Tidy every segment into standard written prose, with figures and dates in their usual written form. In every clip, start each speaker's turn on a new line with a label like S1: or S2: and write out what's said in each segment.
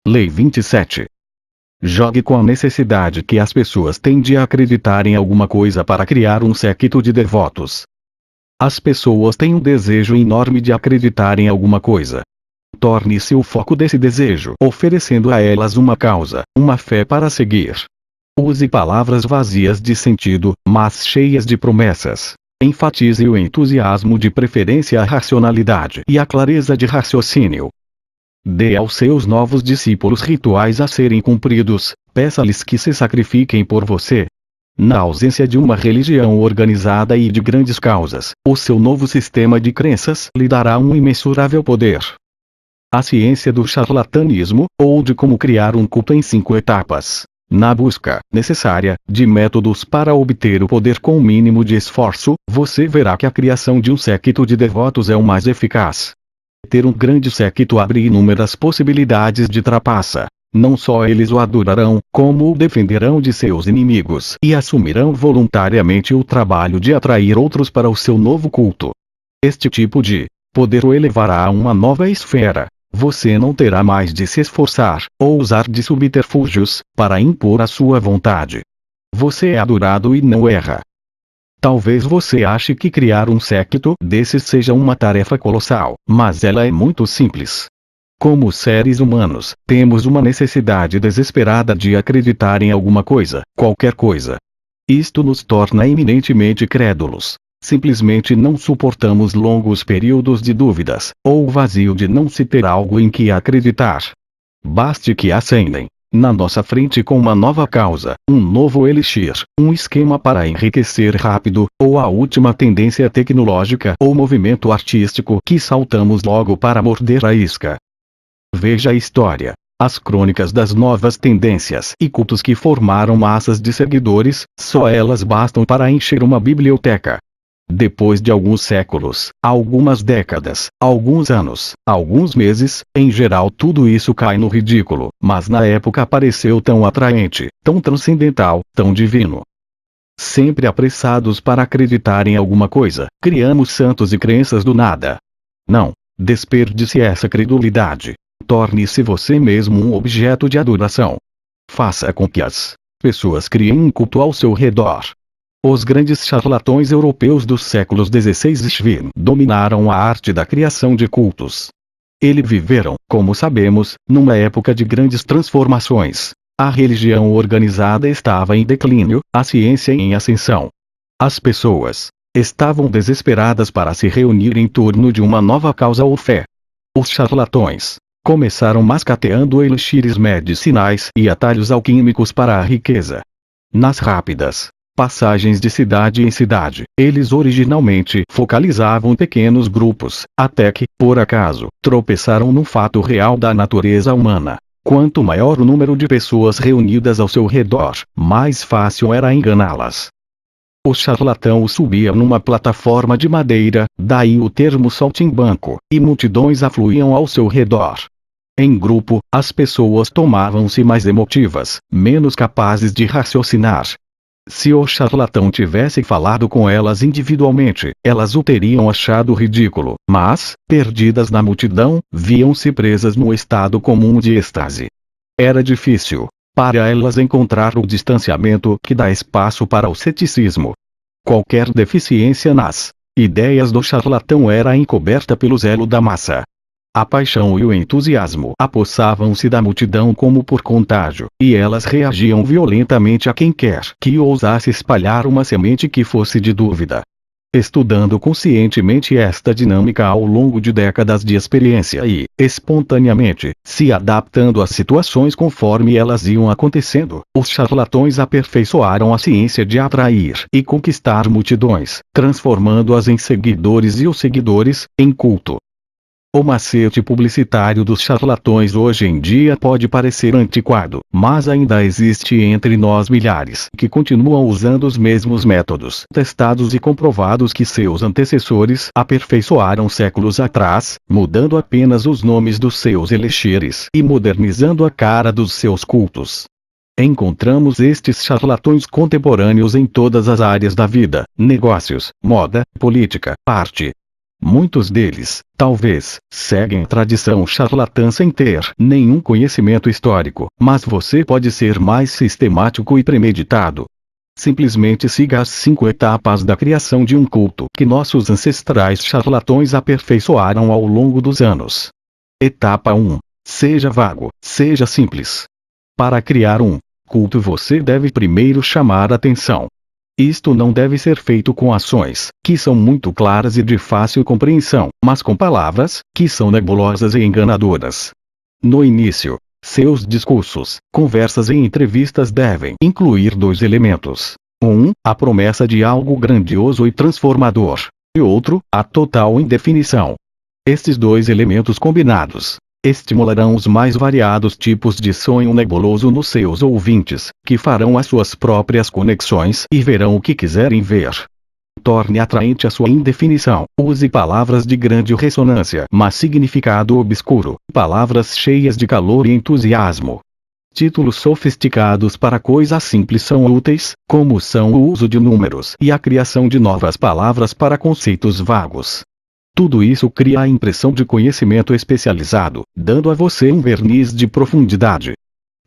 S1: Lei 27. Jogue com a necessidade que as pessoas têm de acreditar em alguma coisa para criar um séquito de devotos. As pessoas têm um desejo enorme de acreditar em alguma coisa. Torne-se o foco desse desejo, oferecendo a elas uma causa, uma fé para seguir. Use palavras vazias de sentido, mas cheias de promessas. Enfatize o entusiasmo, de preferência a racionalidade e a clareza de raciocínio. Dê aos seus novos discípulos rituais a serem cumpridos, peça-lhes que se sacrifiquem por você. Na ausência de uma religião organizada e de grandes causas, o seu novo sistema de crenças lhe dará um imensurável poder. A ciência do charlatanismo, ou de como criar um culto em 5 etapas. Na busca necessária de métodos para obter o poder com o mínimo de esforço, você verá que a criação de um séquito de devotos é o mais eficaz. Ter um grande séquito abre inúmeras possibilidades de trapaça. Não só eles o adorarão, como o defenderão de seus inimigos e assumirão voluntariamente o trabalho de atrair outros para o seu novo culto. Este tipo de poder o elevará a uma nova esfera. Você não terá mais de se esforçar, ou usar de subterfúgios, para impor a sua vontade. Você é adorado e não erra. Talvez você ache que criar um séquito desses seja uma tarefa colossal, mas ela é muito simples. Como seres humanos, temos uma necessidade desesperada de acreditar em alguma coisa, qualquer coisa. Isto nos torna eminentemente crédulos. Simplesmente não suportamos longos períodos de dúvidas, ou o vazio de não se ter algo em que acreditar. Baste que acendem na nossa frente com uma nova causa, um novo elixir, um esquema para enriquecer rápido, ou a última tendência tecnológica ou movimento artístico que saltamos logo para morder a isca. Veja a história. As crônicas das novas tendências e cultos que formaram massas de seguidores, só elas bastam para encher uma biblioteca. Depois de alguns séculos, algumas décadas, alguns anos, alguns meses, em geral tudo isso cai no ridículo, mas na época pareceu tão atraente, tão transcendental, tão divino. Sempre apressados para acreditar em alguma coisa, criamos santos e crenças do nada. Não, desperdice essa credulidade. Torne-se você mesmo um objeto de adoração. Faça com que as pessoas criem um culto ao seu redor. Os grandes charlatões europeus dos séculos XVI e XV dominaram a arte da criação de cultos. Eles viveram, como sabemos, numa época de grandes transformações. A religião organizada estava em declínio, a ciência em ascensão. As pessoas estavam desesperadas para se reunir em torno de uma nova causa ou fé. Os charlatões começaram mascateando elixires medicinais e atalhos alquímicos para a riqueza. Nas rápidas passagens de cidade em cidade, eles originalmente focalizavam pequenos grupos, até que, por acaso, tropeçaram num fato real da natureza humana. Quanto maior o número de pessoas reunidas ao seu redor, mais fácil era enganá-las. O charlatão subia numa plataforma de madeira, daí o termo saltimbanco, e multidões afluíam ao seu redor. Em grupo, as pessoas tornavam-se mais emotivas, menos capazes de raciocinar. Se o charlatão tivesse falado com elas individualmente, elas o teriam achado ridículo, mas, perdidas na multidão, viam-se presas no estado comum de êxtase. Era difícil para elas encontrar o distanciamento que dá espaço para o ceticismo. Qualquer deficiência nas ideias do charlatão era encoberta pelo zelo da massa. A paixão e o entusiasmo apossavam-se da multidão como por contágio, e elas reagiam violentamente a quem quer que ousasse espalhar uma semente que fosse de dúvida. Estudando conscientemente esta dinâmica ao longo de décadas de experiência e, espontaneamente, se adaptando às situações conforme elas iam acontecendo, os charlatões aperfeiçoaram a ciência de atrair e conquistar multidões, transformando-as em seguidores e os seguidores, em culto. O macete publicitário dos charlatões hoje em dia pode parecer antiquado, mas ainda existe entre nós milhares que continuam usando os mesmos métodos testados e comprovados que seus antecessores aperfeiçoaram séculos atrás, mudando apenas os nomes dos seus elixires e modernizando a cara dos seus cultos. Encontramos estes charlatões contemporâneos em todas as áreas da vida: negócios, moda, política, arte. Muitos deles, talvez, seguem a tradição charlatã sem ter nenhum conhecimento histórico, mas você pode ser mais sistemático e premeditado. Simplesmente siga as 5 etapas da criação de um culto que nossos ancestrais charlatões aperfeiçoaram ao longo dos anos. Etapa 1. Seja vago, seja simples. Para criar um culto você deve primeiro chamar a atenção. Isto não deve ser feito com ações, que são muito claras e de fácil compreensão, mas com palavras, que são nebulosas e enganadoras. No início, seus discursos, conversas e entrevistas devem incluir 2 elementos. A promessa de algo grandioso e transformador. E outro, a total indefinição. Estes 2 elementos combinados estimularão os mais variados tipos de sonho nebuloso nos seus ouvintes, que farão as suas próprias conexões e verão o que quiserem ver. Torne atraente a sua indefinição. Use palavras de grande ressonância, mas significado obscuro, palavras cheias de calor e entusiasmo. Títulos sofisticados para coisas simples são úteis, como são o uso de números e a criação de novas palavras para conceitos vagos. Tudo isso cria a impressão de conhecimento especializado, dando a você um verniz de profundidade.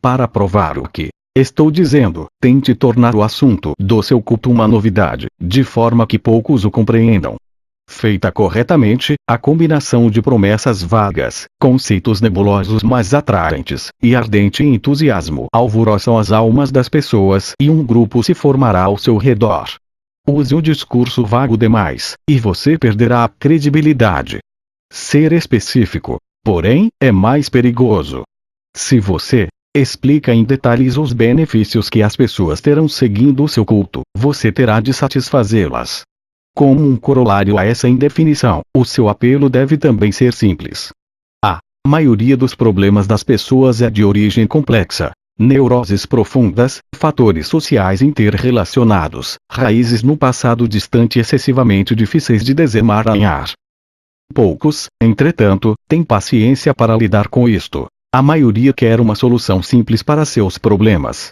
S1: Para provar o que estou dizendo, tente tornar o assunto do seu culto uma novidade, de forma que poucos o compreendam. Feita corretamente, a combinação de promessas vagas, conceitos nebulosos mas atraentes, e ardente entusiasmo alvoroçam as almas das pessoas e um grupo se formará ao seu redor. Use um discurso vago demais, e você perderá a credibilidade. Ser específico, porém, é mais perigoso. Se você explica em detalhes os benefícios que as pessoas terão seguindo o seu culto, você terá de satisfazê-las. Como um corolário a essa indefinição, o seu apelo deve também ser simples. A maioria dos problemas das pessoas é de origem complexa. Neuroses profundas, fatores sociais interrelacionados, raízes no passado distante excessivamente difíceis de desemaranhar. Poucos, entretanto, têm paciência para lidar com isto. A maioria quer uma solução simples para seus problemas.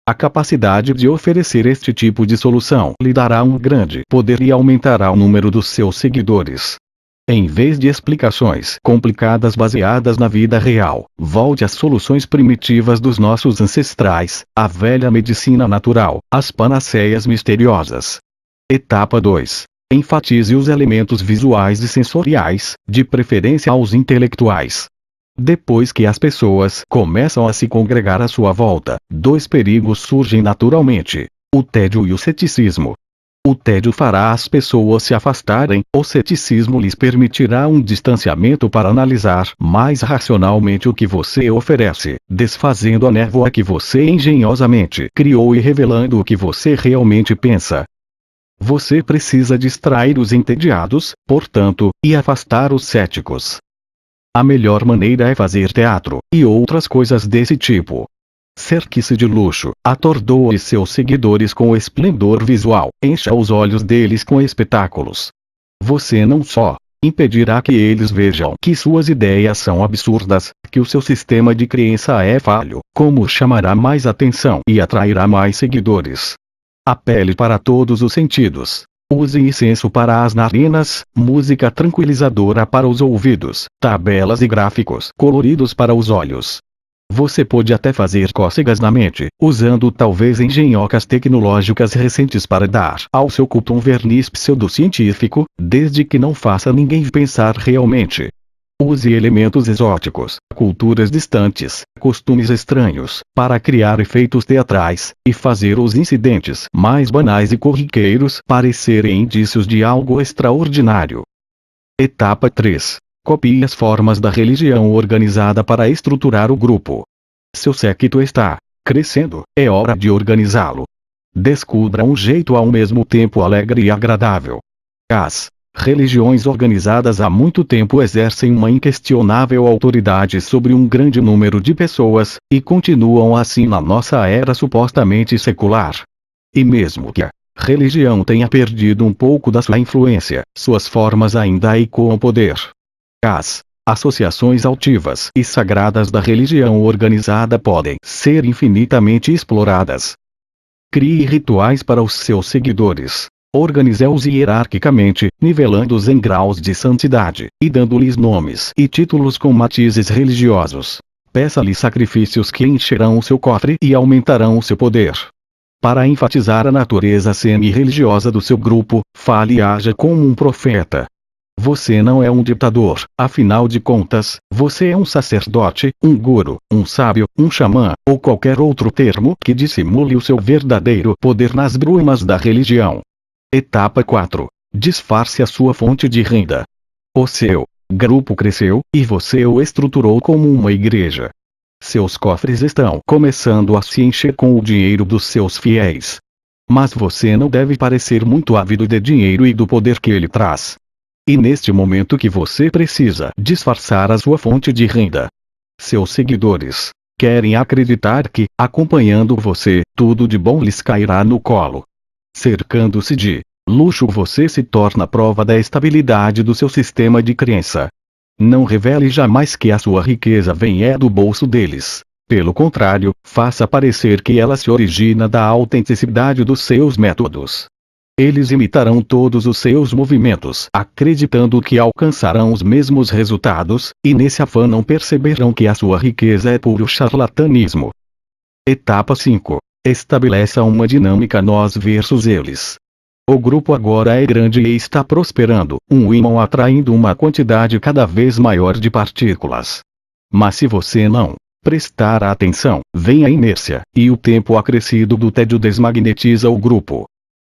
S1: A capacidade de oferecer este tipo de solução lhe dará um grande poder e aumentará o número dos seus seguidores. Em vez de explicações complicadas baseadas na vida real, volte às soluções primitivas dos nossos ancestrais, a velha medicina natural, as panaceias misteriosas. Etapa 2. Enfatize os elementos visuais e sensoriais, de preferência aos intelectuais. Depois que as pessoas começam a se congregar à sua volta, 2 perigos surgem naturalmente: o tédio e o ceticismo. O tédio fará as pessoas se afastarem, o ceticismo lhes permitirá um distanciamento para analisar mais racionalmente o que você oferece, desfazendo a névoa que você engenhosamente criou e revelando o que você realmente pensa. Você precisa distrair os entediados, portanto, e afastar os céticos. A melhor maneira é fazer teatro, e outras coisas desse tipo. Cerque-se de luxo, atordoe seus seguidores com esplendor visual, encha os olhos deles com espetáculos. Você não só impedirá que eles vejam que suas ideias são absurdas, que o seu sistema de crença é falho, como chamará mais atenção e atrairá mais seguidores. Apele para todos os sentidos. Use incenso para as narinas, música tranquilizadora para os ouvidos, tabelas e gráficos coloridos para os olhos. Você pode até fazer cócegas na mente, usando talvez engenhocas tecnológicas recentes para dar ao seu culto um verniz pseudocientífico, desde que não faça ninguém pensar realmente. Use elementos exóticos, culturas distantes, costumes estranhos, para criar efeitos teatrais, e fazer os incidentes mais banais e corriqueiros parecerem indícios de algo extraordinário. Etapa 3. Copie as formas da religião organizada para estruturar o grupo. Seu séquito está crescendo, é hora de organizá-lo. Descubra um jeito ao mesmo tempo alegre e agradável. As religiões organizadas há muito tempo exercem uma inquestionável autoridade sobre um grande número de pessoas, e continuam assim na nossa era supostamente secular. E mesmo que a religião tenha perdido um pouco da sua influência, suas formas ainda ecoam poder. As associações altivas e sagradas da religião organizada podem ser infinitamente exploradas. Crie rituais para os seus seguidores. Organize-os hierarquicamente, nivelando-os em graus de santidade, e dando-lhes nomes e títulos com matizes religiosos. Peça-lhes sacrifícios que encherão o seu cofre e aumentarão o seu poder. Para enfatizar a natureza semi-religiosa do seu grupo, fale e haja como um profeta. Você não é um ditador, afinal de contas, você é um sacerdote, um guru, um sábio, um xamã, ou qualquer outro termo que dissimule o seu verdadeiro poder nas brumas da religião. Etapa 4. Disfarce a sua fonte de renda. O seu grupo cresceu, e você o estruturou como uma igreja. Seus cofres estão começando a se encher com o dinheiro dos seus fiéis. Mas você não deve parecer muito ávido de dinheiro e do poder que ele traz. E neste momento que você precisa disfarçar a sua fonte de renda. Seus seguidores querem acreditar que, acompanhando você, tudo de bom lhes cairá no colo. Cercando-se de luxo, você se torna prova da estabilidade do seu sistema de crença. Não revele jamais que a sua riqueza vem do bolso deles. Pelo contrário, faça parecer que ela se origina da autenticidade dos seus métodos. Eles imitarão todos os seus movimentos, acreditando que alcançarão os mesmos resultados, e nesse afã não perceberão que a sua riqueza é puro charlatanismo. Etapa 5. Estabeleça uma dinâmica nós versus eles. O grupo agora é grande e está prosperando, um ímã atraindo uma quantidade cada vez maior de partículas. Mas se você não prestar atenção, vem a inércia, e o tempo acrescido do tédio desmagnetiza o grupo.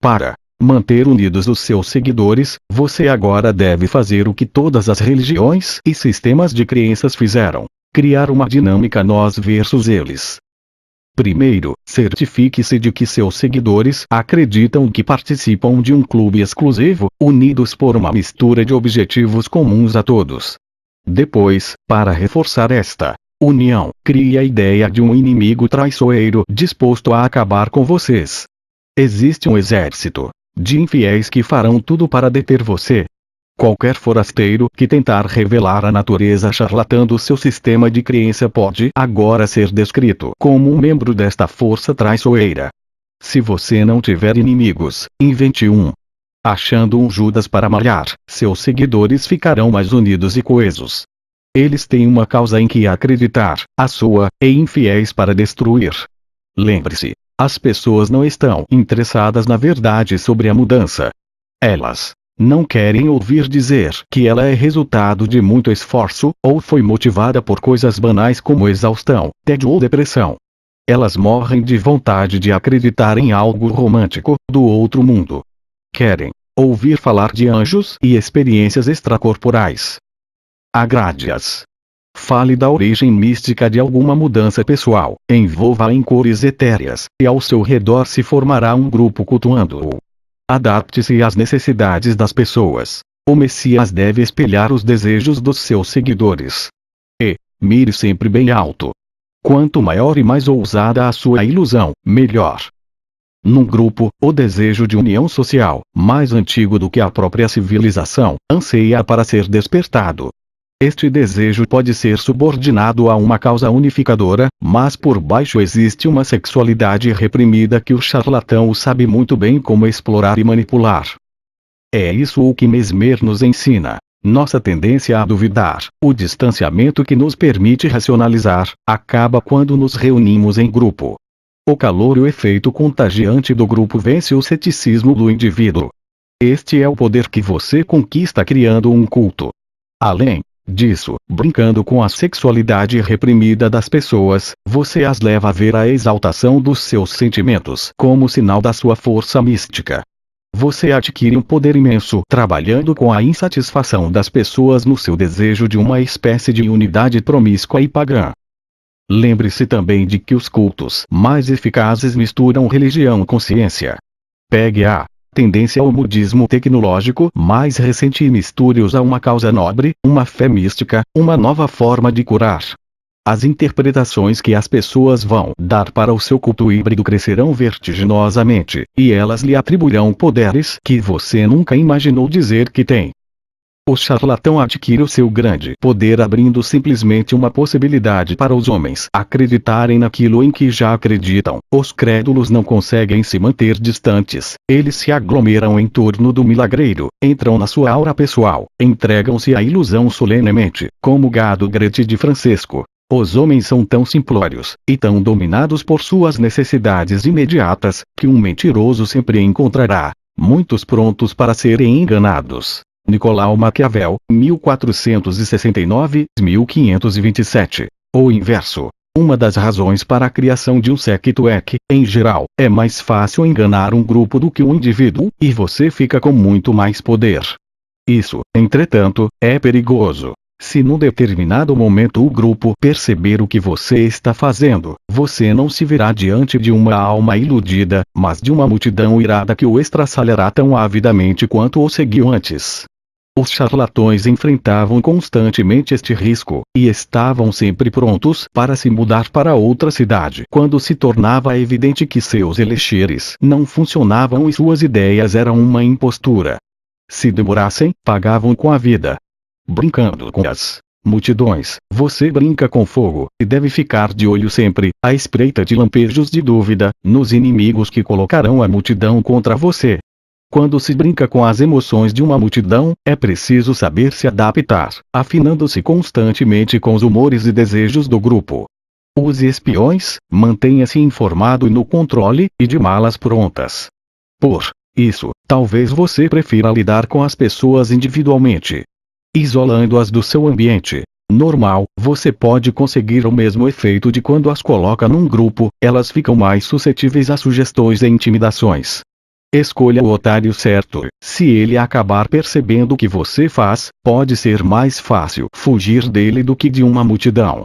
S1: Para manter unidos os seus seguidores, você agora deve fazer o que todas as religiões e sistemas de crenças fizeram: criar uma dinâmica nós versus eles. Primeiro, certifique-se de que seus seguidores acreditam que participam de um clube exclusivo, unidos por uma mistura de objetivos comuns a todos. Depois, para reforçar esta união, crie a ideia de um inimigo traiçoeiro disposto a acabar com vocês. Existe um exército de infiéis que farão tudo para deter você. Qualquer forasteiro que tentar revelar a natureza charlatã do seu sistema de crença pode agora ser descrito como um membro desta força traiçoeira. Se você não tiver inimigos, invente um. Achando um Judas para malhar, seus seguidores ficarão mais unidos e coesos. Eles têm uma causa em que acreditar, a sua, e infiéis para destruir. Lembre-se, as pessoas não estão interessadas na verdade sobre a mudança. Elas não querem ouvir dizer que ela é resultado de muito esforço, ou foi motivada por coisas banais como exaustão, tédio ou depressão. Elas morrem de vontade de acreditar em algo romântico, do outro mundo. Querem ouvir falar de anjos e experiências extracorporais. Agrade-as. Fale da origem mística de alguma mudança pessoal, envolva-a em cores etéreas, e ao seu redor se formará um grupo cultuando-o. Adapte-se às necessidades das pessoas. O Messias deve espelhar os desejos dos seus seguidores. E mire sempre bem alto. Quanto maior e mais ousada a sua ilusão, melhor. Num grupo, o desejo de união social, mais antigo do que a própria civilização, anseia para ser despertado. Este desejo pode ser subordinado a uma causa unificadora, mas por baixo existe uma sexualidade reprimida que o charlatão sabe muito bem como explorar e manipular. É isso o que Mesmer nos ensina. Nossa tendência a duvidar, o distanciamento que nos permite racionalizar, acaba quando nos reunimos em grupo. O calor e o efeito contagiante do grupo vence o ceticismo do indivíduo. Este é o poder que você conquista criando um culto. Além disso, brincando com a sexualidade reprimida das pessoas, você as leva a ver a exaltação dos seus sentimentos como sinal da sua força mística. Você adquire um poder imenso trabalhando com a insatisfação das pessoas no seu desejo de uma espécie de unidade promíscua e pagã. Lembre-se também de que os cultos mais eficazes misturam religião com ciência. Pegue a tendência ao budismo tecnológico mais recente e misture-os a uma causa nobre, uma fé mística, uma nova forma de curar. As interpretações que as pessoas vão dar para o seu culto híbrido crescerão vertiginosamente, e elas lhe atribuirão poderes que você nunca imaginou dizer que tem. O charlatão adquire o seu grande poder abrindo simplesmente uma possibilidade para os homens acreditarem naquilo em que já acreditam. Os crédulos não conseguem se manter distantes, eles se aglomeram em torno do milagreiro, entram na sua aura pessoal, entregam-se à ilusão solenemente, como gado grete de Francesco. Os homens são tão simplórios, e tão dominados por suas necessidades imediatas, que um mentiroso sempre encontrará muitos prontos para serem enganados. Nicolau Maquiavel, 1469-1527. O inverso. Uma das razões para a criação de um séquito é que, em geral, é mais fácil enganar um grupo do que um indivíduo, e você fica com muito mais poder. Isso, entretanto, é perigoso. Se num determinado momento o grupo perceber o que você está fazendo, você não se verá diante de uma alma iludida, mas de uma multidão irada que o estraçalhará tão avidamente quanto o seguiu antes. Os charlatões enfrentavam constantemente este risco, e estavam sempre prontos para se mudar para outra cidade quando se tornava evidente que seus elixires não funcionavam e suas ideias eram uma impostura. Se demorassem, pagavam com a vida. Brincando com as multidões, você brinca com fogo, e deve ficar de olho sempre, à espreita de lampejos de dúvida, nos inimigos que colocarão a multidão contra você. Quando se brinca com as emoções de uma multidão, é preciso saber se adaptar, afinando-se constantemente com os humores e desejos do grupo. Use espiões, mantenha-se informado e no controle, e de malas prontas. Por isso, talvez você prefira lidar com as pessoas individualmente. Isolando-as do seu ambiente normal, você pode conseguir o mesmo efeito de quando as coloca num grupo, elas ficam mais suscetíveis a sugestões e intimidações. Escolha o otário certo. Se ele acabar percebendo o que você faz, pode ser mais fácil fugir dele do que de uma multidão.